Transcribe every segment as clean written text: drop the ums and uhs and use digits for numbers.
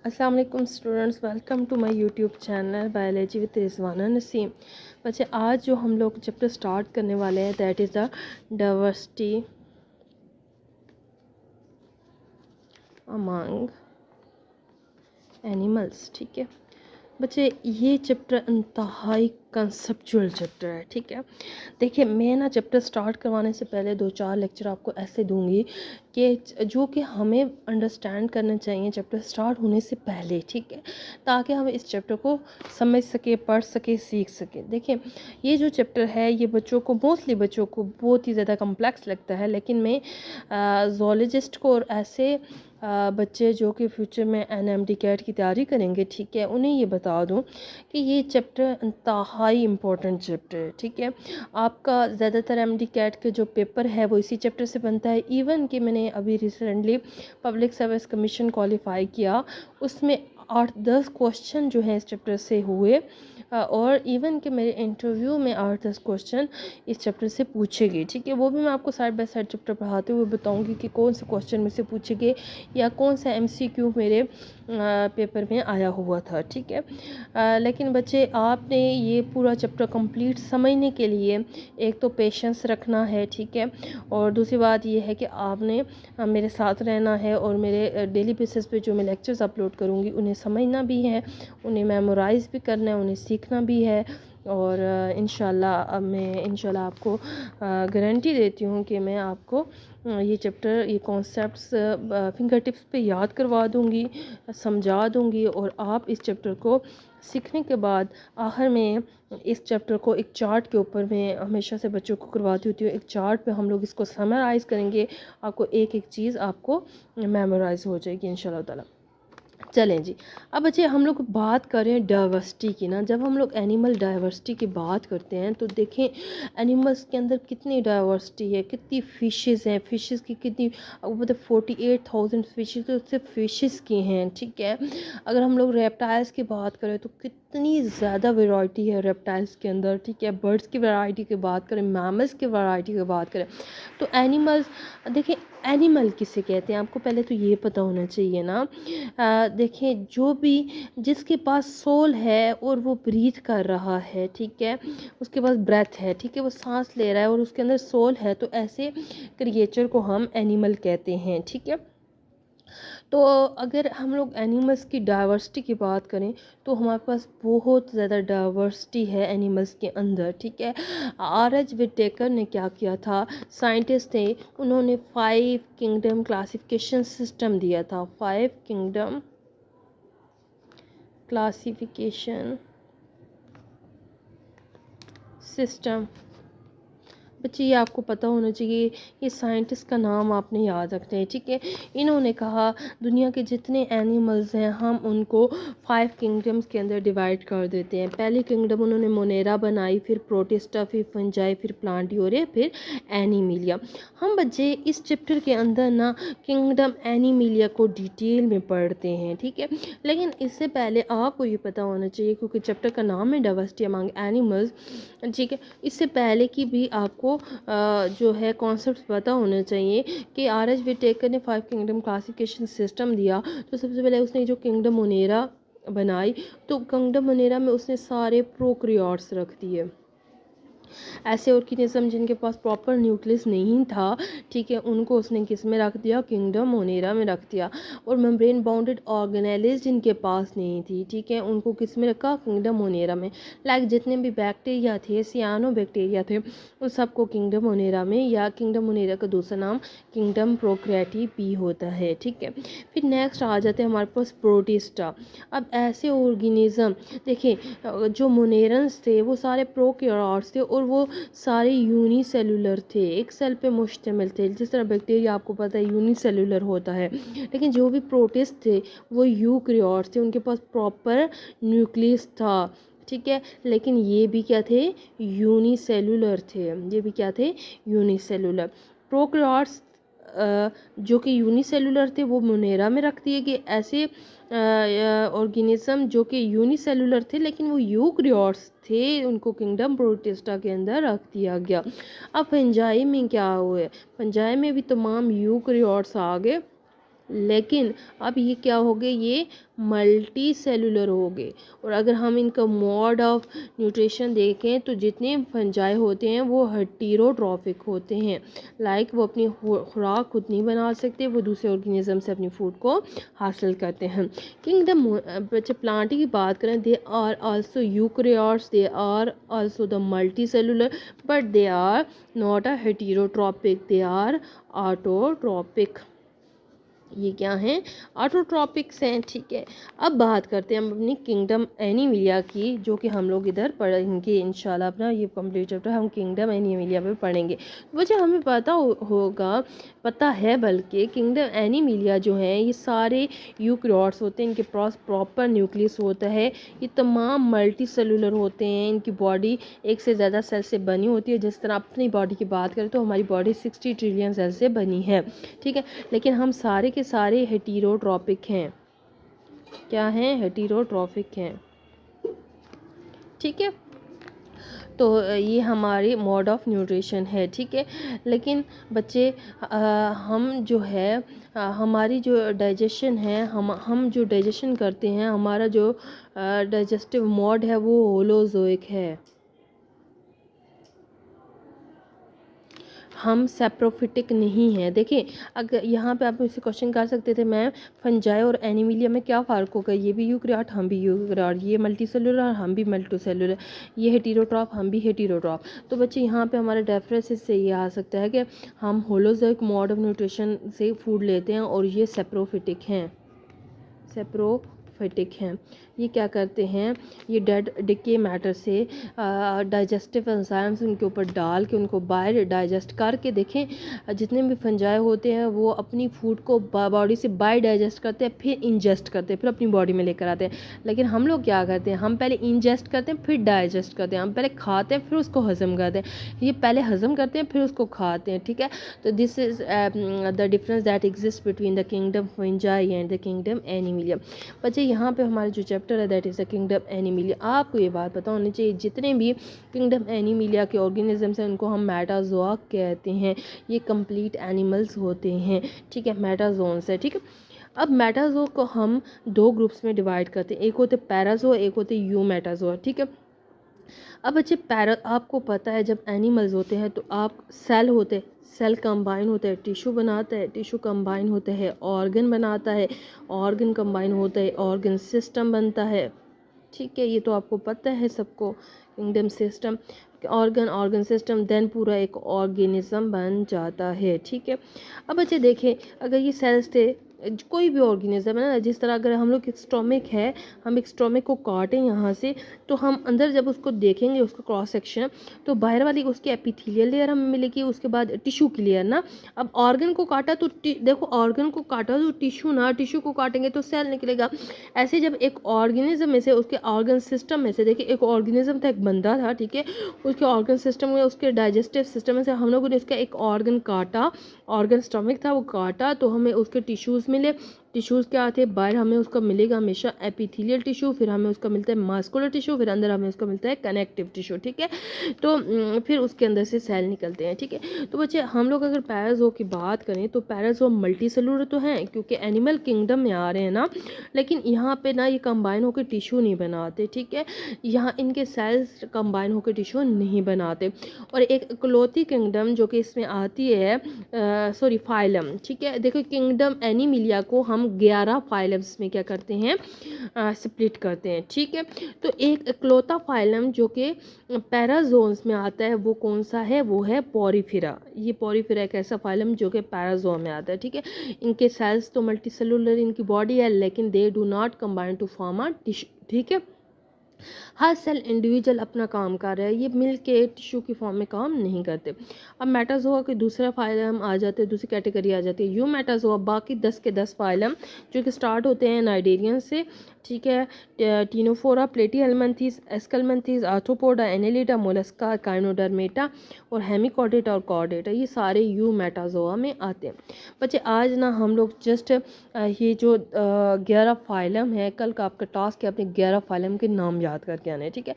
अस्सलाम वालेकुम students, welcome to my YouTube channel biology with Rizwana Naseem. बच्चे, आज जो हम लोग चैप्टर स्टार्ट करने वाले हैं that is the diversity among animals. ठीक है बच्चे, ये चैप्टर इंतहाई कंसेप्चुअल चैप्टर है। ठीक है, देखिए मैं ना चैप्टर स्टार्ट करवाने से पहले 2-4 लेक्चर आपको ऐसे दूंगी कि जो कि हमें अंडरस्टैंड करना चाहिए चैप्टर स्टार्ट होने से पहले। ठीक है, ताकि हम इस चैप्टर को समझ सके, पढ़ सके, सीख सके। देखिए ये जो चैप्टर है ये बच्चों को, मोस्टली बच्चों को बहुत ही ज़्यादा कम्प्लेक्स लगता है, लेकिन मैं ज़ूलॉजिस्ट को और ऐसे बच्चे जो कि फ्यूचर में एनएमडी कैट की तैयारी करेंगे, ठीक है, उन्हें ये बता दूं कि ये चैप्टर इंतहाई इम्पोर्टेंट चैप्टर है। ठीक है, आपका ज़्यादातर एमडी कैट के जो पेपर है वो इसी चैप्टर से बनता है। इवन कि मैंने अभी recently public service commission qualify किया, उसमें 8-10 क्वेश्चन जो हैं इस चैप्टर से हुए, और इवन कि मेरे इंटरव्यू में 8-10 क्वेश्चन इस चैप्टर से पूछे गए। ठीक है, वो भी मैं आपको साइड बाय साइड चैप्टर पढ़ाते हुए बताऊंगी कि कौन से क्वेश्चन में से पूछे गए या कौन सा एमसीक्यू मेरे पेपर में आया हुआ था। ठीक है, लेकिन बच्चे आपने ये पूरा चैप्टर कंप्लीट समझने के लिए एक तो पेशेंस रखना है। ठीक है, और दूसरी बात ये है कि आपने मेरे साथ रहना है और मेरे डेली बेसिस पे जो मैं लेक्चर्स अपलोड करूँगी उन्हें समझना भी है, उन्हें मेमोराइज़ भी करना है, उन्हें सीखना भी है। और इंशाल्लाह मैं इंशाल्लाह आपको गारंटी देती हूँ कि मैं आपको ये चैप्टर, ये कॉन्सेप्ट्स फिंगर टिप्स पे याद करवा दूँगी, समझा दूँगी, और आप इस चैप्टर को सीखने के बाद आखिर में इस चैप्टर को एक चार्ट के ऊपर मैं हमेशा से बच्चों को करवाती होती हूँ। एक चार्ट पे हम लोग इसको समराइज़ करेंगे, आपको एक एक चीज़ आपको मेमोराइज़ हो जाएगी इंशाल्लाह ताला। चलें जी, अब बच्चे हम लोग बात करें डाइवर्सिटी की ना। जब हम लोग एनिमल डाइवर्सिटी की बात करते हैं तो देखें एनिमल्स के अंदर कितनी डाइवर्सिटी है, कितनी फ़िशेज़ हैं, फ़िशेज़ की कितनी, मतलब 48,000 फ़िशेज़ तो सिर्फ फ़िशेज़ की हैं। ठीक है, अगर हम लोग रेप्टाइल्स की बात करें तो कितनी ज़्यादा वैरायटी है रेप्टाइल्स के अंदर। ठीक है, बर्ड्स की वैरायटी की बात करें, मैमल्स की वैरायटी की बात करें, तो एनिमल्स, देखिए एनिमल किसे कहते हैं आपको पहले तो ये पता होना चाहिए ना। देखें जो भी, जिसके पास सोल है और वो ब्रीथ कर रहा है, ठीक है, उसके पास ब्रेथ है, ठीक है, वो सांस ले रहा है और उसके अंदर सोल है, तो ऐसे क्रिएचर को हम एनिमल कहते हैं। ठीक है, तो अगर हम लोग एनिमल्स की डाइवर्सिटी की बात करें तो हमारे पास बहुत ज़्यादा डाइवर्सिटी है एनिमल्स के अंदर। ठीक है, आर.एच. विटेकर ने क्या किया था, साइंटिस्ट थे, उन्होंने 5 किंगडम क्लासिफिकेशन सिस्टम दिया था। 5 किंगडम क्लासिफिकेशन सिस्टम। बच्चे ये आपको पता होना चाहिए, ये साइंटिस्ट का नाम आपने याद रखना है। ठीक है, इन्होंने कहा दुनिया के जितने एनिमल्स हैं हम उनको 5 किंगडम्स के अंदर डिवाइड कर देते हैं। पहली किंगडम उन्होंने मोनेरा बनाई, फिर प्रोटिस्टा, फिर फंजाई, फिर प्लांटियोरिया, फिर एनिमिलिया। हम बच्चे इस चैप्टर के अंदर ना किंगडम एनिमिलिया को डिटेल में पढ़ते हैं। ठीक है, लेकिन इससे पहले आपको ये पता होना चाहिए, क्योंकि चैप्टर का नाम है डाइवर्सिटी अमंग एनिमल्स। ठीक है, इससे पहले की भी आपको जो है कॉन्सेप्ट पता होने चाहिए कि आर.एच. विटेकर ने 5 किंगडम क्लासिफिकेशन सिस्टम दिया। तो सबसे पहले उसने जो किंगडम मोनेरा बनाई, तो किंगडम मोनेरा में उसने सारे प्रोकैरियोट्स रख दिए, ऐसे ऑर्गेनिज्म जिनके पास प्रॉपर न्यूक्लियस नहीं था। ठीक है, उनको उसने किस में रख दिया, किंगडम मोनेरा में रख दिया। और मेम्ब्रेन बाउंडेड ऑर्गेनेलिज जिनके पास नहीं थी, ठीक है, उनको किस में रखा, किंगडम मोनेरा में। लाइक जितने भी बैक्टीरिया थे, सियानो बैक्टीरिया थे, उन सबको किंगडम मोनेरा में, या किंगडम मोनेरा का दूसरा नाम किंगडम प्रोकैरियोटी भी होता है। ठीक है, फिर नेक्स्ट आ जाते हैं हमारे पास प्रोटिस्टा। अब ऐसे ऑर्गेनिज्म, देखिए जो मोनेरन्स थे वो सारे प्रोकैरियोट्स थे और वो सारे यूनिसेलुलर थे, एक सेल पे मुश्तमिल थे। जिस तरह बैक्टीरिया आपको पता है यूनिसेलुलर होता है, लेकिन जो भी प्रोटिस्ट थे वो यूकैरियोट्स थे, उनके पास प्रॉपर न्यूक्लियस था। ठीक है, लेकिन ये भी क्या थे, यूनिसेलुलर थे। ये भी क्या थे, यूनिसेलुलर। प्रोकैरियोट्स जो कि यूनिसेलुलर थे वो मोनेरा में रख दिए गए। ऐसे ऑर्गेनिज्म जो कि यूनिसेलुलर थे लेकिन वो यूकैरियोट्स थे, उनको किंगडम प्रोटिस्टा के अंदर रख दिया गया। अब फंजाई में क्या हुआ, फंजाई में भी तमाम यूकैरियोट्स आ गए लेकिन अब ये क्या हो गए, ये मल्टी सेलुलर हो गए। और अगर हम इनका मोड ऑफ न्यूट्रिशन देखें तो जितने फंजाई होते हैं वो हेटेरोट्रॉफिक होते हैं। लाइक वो अपनी खुराक खुद नहीं बना सकते, वो दूसरे ऑर्गेनिज्म से अपनी फूड को हासिल करते हैं। किंगडम बच्चे प्लांट की बात करें, they are also eukaryotes, they are also the multicellular, but they are not a heterotrophic, they are autotrophic. ये क्या हैं, ऑटोट्रॉपिक्स हैं। ठीक है, अब बात करते हैं हम अपनी किंगडम एनिमिलिया की, जो कि हम लोग इधर पढ़ेंगे इंशाल्लाह। अपना ये कंप्लीट चैप्टर हम किंगडम एनिमिलिया पे पढ़ेंगे। बच्चे हमें होगा, पता है बल्कि किंगडम एनिमिलिया जो है ये सारे यूकैरियोट्स होते हैं, इनके पास प्रॉपर न्यूक्लियस होता है, ये तमाम मल्टी सेलुलर होते हैं, इनकी बॉडी एक से ज़्यादा सेल से बनी होती है। जिस तरह अपनी बॉडी की बात करें तो हमारी बॉडी 60 ट्रिलियन सेल से बनी है। ठीक है, लेकिन हम सारे के सारे हेटेरोट्रॉपिक हैं। क्या हैं, हेटेरोट्रॉपिक हैं। ठीक है, तो ये हमारी मोड ऑफ न्यूट्रिशन है। ठीक है, लेकिन बच्चे हम जो है हमारी जो डाइजेशन है, हम जो डाइजेशन करते हैं, हमारा जो डाइजेस्टिव मोड है वो होलोजोइक है। हम सेप्रोफिटिक नहीं है। देखिए, अगर यहाँ पे आप मुझसे क्वेश्चन कर सकते थे मैम फंजाई और एनिमिलिया में क्या फ़र्क होगा, ये भी यूकैरियोट हम भी यूकैरियोट, ये मल्टी सेलुलर हम भी मल्टी सेलुलर, ये हेटेरोट्रॉप हम भी हेटेरोट्रॉप। तो बच्चे यहाँ पे हमारे डिफरेंसेस से ये आ सकता है कि हम होलोजोइक मोड ऑफ न्यूट्रिशन से फूड लेते हैं और ये सेप्रोफिटिक हैं। सेप्रोफिटिक हैं, ये क्या करते हैं, ये डेड डिके मैटर से डाइजेस्टिव एंजाइम्स उनके ऊपर डाल के उनको बाहर डाइजेस्ट करके, देखें जितने भी फंजाई होते हैं वो अपनी फूड को बॉडी से बाय डाइजेस्ट करते हैं, फिर इंजेस्ट करते हैं, फिर अपनी बॉडी में लेकर आते हैं। लेकिन हम लोग क्या करते हैं, हम पहले इंजेस्ट करते हैं फिर डाइजेस्ट करते हैं, हम पहले खाते हैं फिर उसको हजम करते हैं, ये पहले हजम करते हैं फिर उसको खाते हैं। ठीक है, तो this is the difference that exist between the kingdom fungi and the kingdom Animalia. बच्चे यहाँ पे हमारे जो चैप्टर है that is the kingdom Animalia, आपको ये बात पता होनी चाहिए जितने भी किंगडम एनिमिलिया के ऑर्गेनिजम्स हैं उनको हम मेटाजोआ कहते हैं। ये कंप्लीट एनिमल्स होते हैं। ठीक है, मेटाजोन्स है। ठीक है, अब मेटाजो को हम दो ग्रुप्स में डिवाइड करते हैं, एक होते पैराजो, एक होते यूमेटाजो। ठीक है, अब बच्चे आपको पता है जब एनिमल्स होते हैं तो आप सेल होते, सेल कंबाइन होता है, टिश्यू बनाता है, टिश्यू कंबाइन होता है, ऑर्गन बनाता है, ऑर्गन कंबाइन होता है, ऑर्गन सिस्टम बनता है। ठीक है, ये तो आपको पता है सबको, kingdom system, organ system, then पूरा एक ऑर्गेनिज्म बन जाता है। ठीक है, अब बच्चे देखें अगर ये सेल्स थे, कोई भी ऑर्गेनिज्म है ना, जिस तरह अगर हम लोग एक स्टोमिक है, हम एक स्टोमिक को काटें यहाँ से तो हम अंदर जब उसको देखेंगे उसका क्रॉस सेक्शन, तो बाहर वाली उसकी एपिथेलियल लेयर हमें मिलेगी, उसके बाद टिश्यू की लेयर ना। अब ऑर्गन को काटा तो देखो ऑर्गन को काटा तो टिश्यू ना, टिश्यू को काटेंगे तो सेल निकलेगा। ऐसे जब एक ऑर्गेनिज्म में से, उसके ऑर्गन सिस्टम में से, देखिए एक ऑर्गेनिज्म था, एक बंदा था, ठीक है, उसके ऑर्गन सिस्टम में, उसके डाइजेस्टिव सिस्टम में से हम लोगों ने उसका एक ऑर्गन काटा, ऑर्गन स्टमक था वो काटा, तो हमें उसके टिश्यूज़ मिले। टिश्यूज़ क्या आते हैं बाहर, हमें उसका मिलेगा हमेशा एपिथेलियल टिश्यू, फिर हमें उसका मिलता है मस्कुलर टिश्यू, फिर अंदर हमें उसका मिलता है कनेक्टिव टिश्यू। ठीक है, तो फिर उसके अंदर से सेल निकलते हैं। ठीक है, तो बच्चे हम लोग अगर पैराजो की बात करें तो पैराजो मल्टी सेलुलर तो हैं क्योंकि एनिमल किंगडम में आ रहे हैं ना, लेकिन यहाँ पे ना ये कंबाइन होकर टिश्यू नहीं बनाते। ठीक है, यहाँ इनके सेल्स कंबाइन होकर टिश्यू नहीं बनाते। और एक इकलौती किंगडम जो कि इसमें आती है, सॉरी फाइलम। ठीक है, देखो किंगडम एनिमिलिया को हम 11 फाइलम्स में क्या करते हैं, स्प्लिट करते हैं। ठीक है, तो एक इकलौता फाइलम जो कि पैराजोन्स में आता है वो कौन सा है, वो है पोरीफेरा। ये पोरीफेरा एक ऐसा फाइलम जो कि पैराजोन में आता है। ठीक है, इनके सेल्स तो मल्टीसेलुलर इनकी बॉडी है, लेकिन they do not combine to form a tissue. ठीक है, हर सेल इंडिविजुअल अपना काम कर रहा है, ये मिल के टिश्यू की फॉर्म में काम नहीं करते। अब मेटाजोआ के दूसरा फाइलम आ जाते हैं, दूसरी कैटेगरी आ जाती है यूमेटाजोआ। बाकी 10 के 10 फाइलम जो कि स्टार्ट होते हैं नाइडेरियन से, ठीक है। Ctenophora, Platyhelminthes, Aschelminthes, Arthropoda, Annelida, Mollusca, Echinodermata और हेमिकॉर्डेटा और कॉर्डेटा, ये सारे यूमेटाजोआ में आते हैं। बच्चे आज ना हम लोग जस्ट ये जो 11 फाइलम है, कल का आपका टास्क है अपने 11 फाइलम के नाम याद करके आने, ठीक है,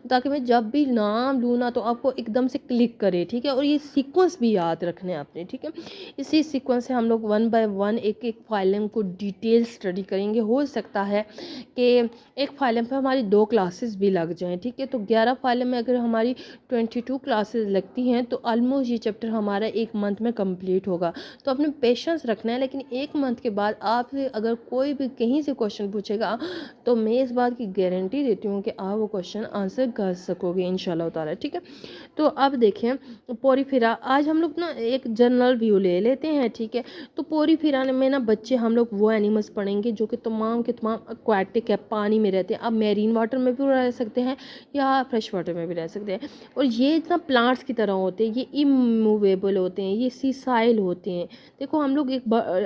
ताकि मैं जब भी नाम लूँ ना तो आपको एकदम से क्लिक करे, ठीक है। और ये सीक्वेंस भी याद रखने आपने, ठीक है। इसी सीक्वेंस से हम लोग 1 बाय 1 एक एक फाइलम को डिटेल स्टडी करेंगे। हो सकता है कि एक फाइलम पे हमारी 2 क्लासेस भी लग जाएं, ठीक है। तो 11 फाइलम में अगर हमारी 22 क्लासेस लगती हैं तो ऑलमोस्ट ये चैप्टर हमारा 1 मंथ में कंप्लीट होगा। तो अपने पेशेंस रखना है, लेकिन 1 मंथ के बाद आपसे अगर कोई भी कहीं से क्वेश्चन पूछेगा तो मैं इस बात की गारंटी देती हूँ कि आप वो क्वेश्चन आंसर कर सकोगे इंशाल्लाह ताला, ठीक है। तो अब देखें पोरीफेरा, आज हम लोग ना एक जनरल व्यू ले लेते हैं, ठीक है। तो पोरीफेरा में ना बच्चे हम लोग वो एनिमल्स पढ़ेंगे जो कि तमाम के तमाम एक्वाटिक है, पानी में रहते हैं। अब मेरीन वाटर में भी रह सकते हैं या फ्रेश वाटर में भी रह सकते हैं। और ये इतना प्लांट्स की तरह होते हैं, ये इमूवेबल होते हैं, ये सीसाइल होते हैं। देखो हम लोग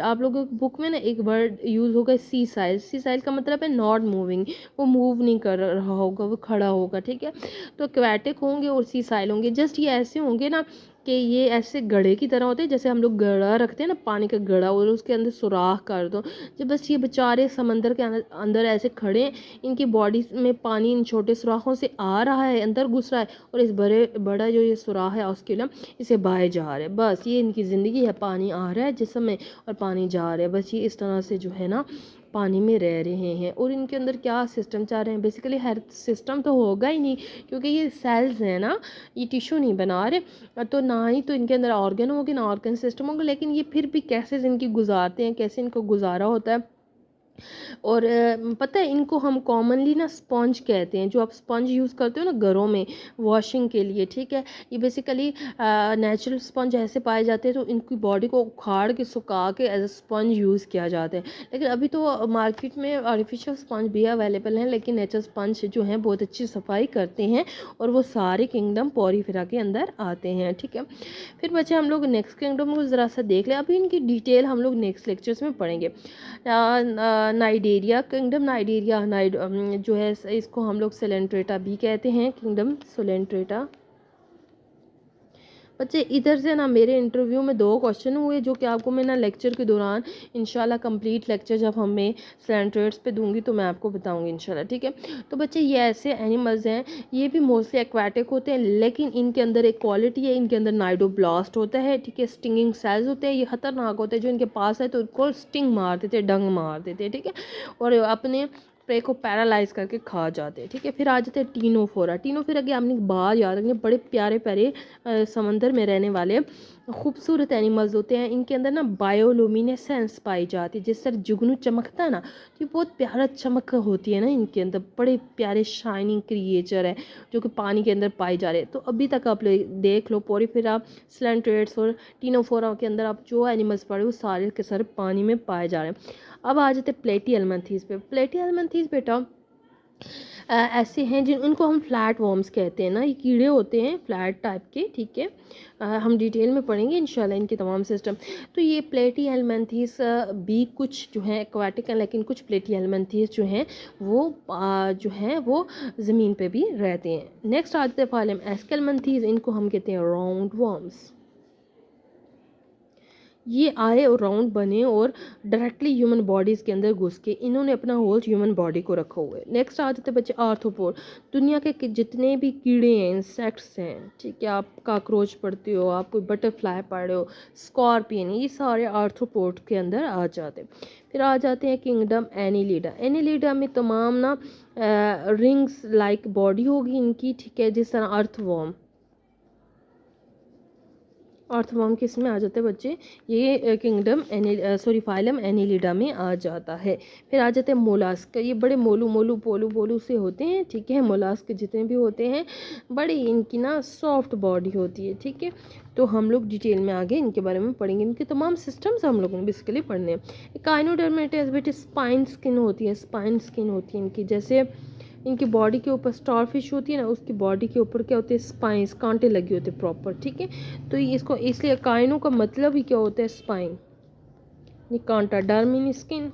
आप लोगों की बुक में ना एक वर्ड यूज़ होगा सीसाइल। सीसाइल का मतलब है नॉट मूविंग, वो मूव नहीं कर रहा होगा, वो खड़ा होगा, ठीक है। तो एक्वाटिक होंगे और सीसाइल होंगे। जस्ट ये ऐसे होंगे ना कि ये ऐसे घड़े की तरह होते हैं, जैसे हम लोग घड़ा रखते हैं ना, पानी का घड़ा, और उसके अंदर सुराख कर दो। जब बस ये बेचारे समंदर के अंदर ऐसे खड़े हैं, इनकी बॉडी में पानी इन छोटे सुराखों से आ रहा है, अंदर घुस रहा है, और इस बड़ा जो ये सुराख है उसके लिए इसे बाहर जा रहा है। बस ये इनकी ज़िंदगी है, पानी आ रहा है जिस्म में और पानी जा रहा है। बस ये इस तरह से जो है ना पानी में रह रहे हैं। और इनके अंदर क्या सिस्टम चाह रहे हैं, बेसिकली हेल्थ सिस्टम तो होगा ही नहीं, क्योंकि ये सेल्स हैं ना, ये टिश्यू नहीं बना रहे, तो ना ही तो इनके अंदर ऑर्गन होंगे ना ऑर्गन सिस्टम होंगे। लेकिन ये फिर भी कैसे इनकी गुजारते हैं, कैसे इनको गुजारा होता है। और पता है इनको हम कॉमनली ना स्पंज कहते हैं, जो आप स्पंज यूज़ करते हो ना घरों में वॉशिंग के लिए, ठीक है। ये बेसिकली नेचुरल स्पंज ऐसे पाए जाते हैं, तो इनकी बॉडी को उखाड़ के सुखा के एज अ स्पंज यूज़ किया जाता है। लेकिन अभी तो मार्केट में आर्टिफिशियल स्पंज भी अवेलेबल हैं, लेकिन नेचुरल स्पंज जो हैं बहुत अच्छी सफाई करते हैं और वो सारे किंगडम पोरीफेरा के अंदर आते हैं, ठीक है। फिर बच्चे हम लोग नेक्स्ट किंगडम को ज़रा सा देख लें। अभी इनकी डिटेल हम लोग नेक्स्ट लेक्चर्स में पढ़ेंगे। नाइडेरिया किंगडम, जो है इसको हम लोग सोलेंट्रेटा भी कहते हैं, किंगडम सोलेंट्रेटा। बच्चे इधर से ना मेरे इंटरव्यू में 2 क्वेश्चन हुए, जो कि आपको मैं ना लेक्चर के दौरान इंशाल्लाह कंप्लीट लेक्चर जब हमें स्लैंट्रेट्स पे दूंगी तो मैं आपको बताऊंगी इंशाल्लाह, ठीक है। तो बच्चे ये ऐसे एनिमल्स हैं, ये भी मोस्टली एक्वाटिक होते हैं, लेकिन इनके अंदर एक क्वालिटी है, इनके अंदर नाइडोब्लास्ट होता है, ठीक है। स्टिंगिंग सेल्स होते हैं, ये खतरनाक होते हैं, जो इनके पास है तो उनको स्टिंग मार देते हैं, डंग मार देते हैं, ठीक है। और अपने प्रे को पैरालाइज करके खा जाते हैं, ठीक है। फिर आ जाते हैं टीनोफोरा। टीनोफोरा की आपने बात याद रखनी, बड़े प्यारे प्यारे समंदर में रहने वाले खूबसूरत एनिमल्स होते हैं। इनके अंदर ना बायोलुमिनेसेंस पाई जाती है, जिस तरह जुगनू चमकता है ना, तो ये बहुत प्यारा चमक होती है ना इनके अंदर। बड़े प्यारे शाइनिंग क्रिएचर है जो कि पानी के अंदर पाए जा रहे हैं। तो अभी तक आप देख लो पोरीफेरा, स्लैंट्रेट्स और टीनोफोरा के अंदर आप जो एनिमल्स पढ़े वो सारे के सारे पानी में पाए जा रहे हैं। अब आ जाते प्लेटीहेल्मिन्थेस पे। प्लेटीहेल्मिन्थेस बेटा ऐसे हैं जिन उनको हम फ्लैट वॉर्म्स कहते हैं ना, ये कीड़े होते हैं फ्लैट टाइप के, ठीक है। हम डिटेल में पढ़ेंगे इंशाल्लाह इनके तमाम सिस्टम। तो ये प्लेटीहेल्मिन्थेस भी कुछ जो है एक्वाटिक हैं, लेकिन कुछ प्लेटीहेल्मिन्थेस जो हैं वो ज़मीन पे भी रहते हैं। नेक्स्ट आ जाते हैं फाइलम एस्केल्मिन्थेस, इनको हम कहते हैं राउंड वॉर्म्स। ये आए और राउंड बने और डायरेक्टली ह्यूमन बॉडीज़ के अंदर घुस के इन्होंने अपना होल ह्यूमन बॉडी को रखा हुआ है। नेक्स्ट आ जाते बच्चे आर्थ्रोपोड। दुनिया के जितने भी कीड़े हैं, इंसेक्ट्स हैं, ठीक है, आप काकरोच पढ़ते हो, आप कोई बटरफ्लाई पढ़ रहे हो, स्कॉर्पियन, ये सारे आर्थ्रोपोड के अंदर आ जाते हैं। फिर आ जाते हैं किंगडम एनिलिडा। एनिलिडा में तमाम ना रिंग्स लाइक बॉडी होगी इनकी, ठीक है, जिस तरह अर्थवॉर्म। अर्थवॉर्म किस में आ जाते हैं बच्चे, ये किंगडम फाइलम एनिलिडा में आ जाता है। फिर आ जाते हैं मोलास्क। ये बड़े मोलू मोलू पोलू पोलू से होते हैं, ठीक है। मोलास्क जितने भी होते हैं बड़ी इनकी ना सॉफ्ट बॉडी होती है, ठीक है। तो हम लोग डिटेल में आगे इनके बारे में पढ़ेंगे, इनके तमाम सिस्टम्स हम लोगों ने बेसिकली पढ़ने हैं। काइनोडर्मेटा बेटे स्पाइन स्किन होती है, स्पाइन स्किन होती है इनकी। जैसे इनकी बॉडी के ऊपर स्टार फिश होती है ना, उसकी बॉडी के ऊपर क्या होते हैं, स्पाइंस, कांटे लगे होते हैं प्रॉपर, ठीक है। तो इसको इसलिए काइनो का मतलब ही क्या होता है, स्पाइन, ये कांटा, डर्म इन स्किन,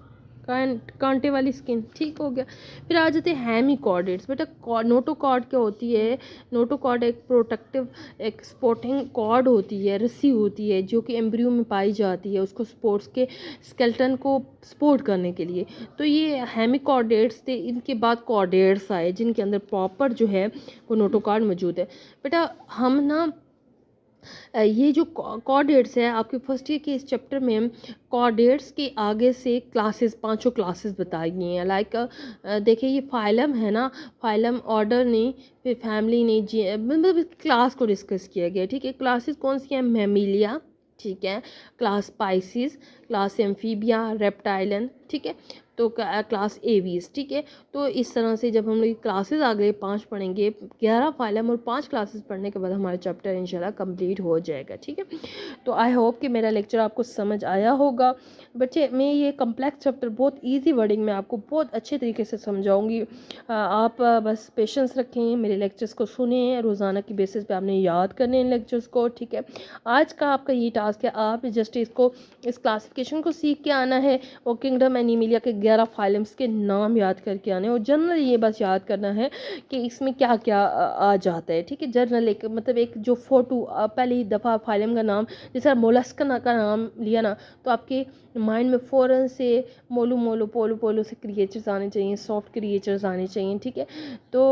कांटे वाली स्किन, ठीक हो गया। फिर आ जाते हैं हेमिकॉर्डेट्स। बेटा नोटोकॉर्ड क्या होती है? नोटोकॉर्ड एक प्रोटेक्टिव एक सपोर्टिंग कॉर्ड होती है, रस्सी होती है जो कि एम्ब्रियो में पाई जाती है उसको स्पोर्ट्स के स्केलेटन को सपोर्ट करने के लिए। तो ये हेमिकॉर्डेट्स थे, इनके बाद कॉर्डेट्स आए जिनके अंदर प्रॉपर जो है वो नोटोकॉर्ड मौजूद है। बेटा हम ना ये जो कॉर्डेट्स है आपके फर्स्ट ईयर के इस चैप्टर में कॉर्डेट्स के आगे से क्लासेस पांचों क्लासेस बताई गई हैं। लाइक देखिए ये फाइलम है ना, फाइलम ऑर्डर नहीं, फिर फैमिली नहीं, जी मतलब क्लास को डिस्कस किया गया, ठीक है। क्लासेस कौन सी हैं? मैमिलिया, ठीक है, क्लास स्पाइसिस, क्लास एम्फीबिया, रेप्टाइलन, ठीक है, तो क्लास एवीज, ठीक है। तो इस तरह से जब हम लोग क्लासेस आगे 5 पढ़ेंगे, 11 फाइलम और 5 क्लासेस पढ़ने के बाद हमारा चैप्टर इंशाल्लाह कंप्लीट हो जाएगा, ठीक है। तो आई होप कि मेरा लेक्चर आपको समझ आया होगा। बच्चे मैं ये कम्प्लेक्स चैप्टर बहुत ईजी वर्डिंग में आपको बहुत अच्छे तरीके से समझाऊंगी। आप बस पेशेंस रखें, मेरे लेक्चर्स को सुने, रोज़ाना की बेसिस पे आपने याद करने इन लेक्चर्स को, ठीक है। आज का आपका ये टास्क है, आप जस्ट इसको इस क्लासिफिकेशन को सीख के आना है और किंगडम एनिमिलिया के 11 फाइलम्स के नाम याद करके आने, और जनरल ये बस याद करना है कि इसमें क्या क्या आ जाता है, ठीक है। जनरल एक मतलब एक जो फोटो पहली दफ़ा फाइलम का नाम, जैसे मोलस्क का नाम लिया ना, तो आपके माइंड में फ़ौरन से मोलू मोलू पोलो पोलो से क्रिएचर्स आने चाहिए, सॉफ्ट क्रिएचर्स आने चाहिए, ठीक है। तो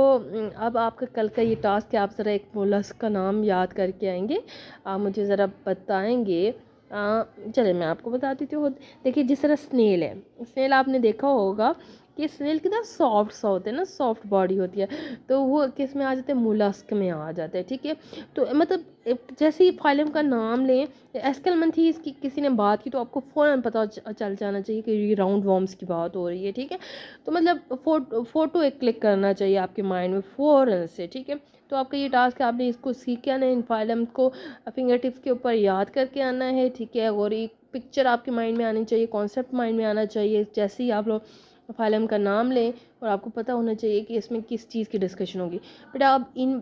अब आपका कल का ये टास्क है, आप ज़रा एक मोलस्क का नाम याद करके आएंगे, आप मुझे ज़रा बताएंगे। चलिए मैं आपको बता देती हूँ। देखिए जिस तरह स्नेल है, स्नेल आपने देखा होगा कि स्नेल कितना सॉफ्ट सा होता है ना, सॉफ्ट बॉडी होती है, तो वो किस में आ जाते हैं? मोलस्क में आ जाते हैं, ठीक है। तो मतलब जैसे ही फाइलम का नाम लें, एस्केलमेंथीज की किसी ने बात की तो आपको फ़ौरन पता चल जाना चाहिए कि ये राउंड वॉर्म्स की बात हो रही है, ठीक है। तो मतलब फ़ोटो एक क्लिक करना चाहिए आपके माइंड में फ़ौरन से, ठीक है। तो आपका ये टास्क है, आपने इसको सीख के आना है, इन फाइलम को फिंगर टिप्स के ऊपर याद करके आना है, ठीक है। और एक पिक्चर आपके माइंड में आनी चाहिए, कॉन्सेप्ट माइंड में आना चाहिए, जैसे ही आप लोग फाइलम का नाम लें और आपको पता होना चाहिए कि इसमें किस चीज़ की डिस्कशन होगी। बट आप इन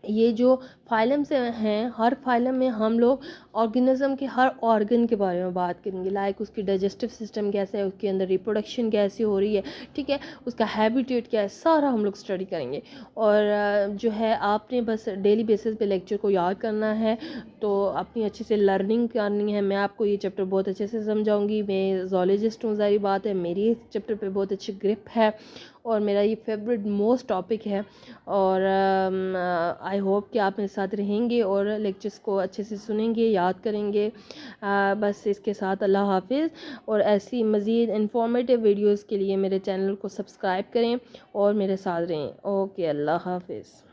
ये जो फाइलम से हैं, हर फाइलम में हम लोग ऑर्गेनिज्म के हर ऑर्गन के बारे में बात करेंगे, लाइक उसकी डाइजेस्टिव सिस्टम कैसा है, उसके अंदर रिप्रोडक्शन कैसी हो रही है, ठीक है, उसका हैबिटेट क्या है, सारा हम लोग स्टडी करेंगे। और जो है आपने बस डेली बेसिस पे लेक्चर को याद करना है, तो अपनी अच्छे से लर्निंग करनी है। मैं आपको ये चैप्टर बहुत अच्छे से समझाऊंगी, मैं जोलॉजिस्ट हूँ, ज़ाहिर बात है, मेरी इस चैप्टर पे बहुत अच्छी ग्रिप है और मेरा ये फेवरेट मोस्ट टॉपिक है। और आई होप कि आप मेरे साथ रहेंगे और लेक्चर्स को अच्छे से सुनेंगे, याद करेंगे। बस इसके साथ अल्लाह हाफिज़, और ऐसी मज़ीद इंफॉर्मेटिव वीडियोस के लिए मेरे चैनल को सब्सक्राइब करें और मेरे साथ रहें। ओके, अल्लाह हाफिज़।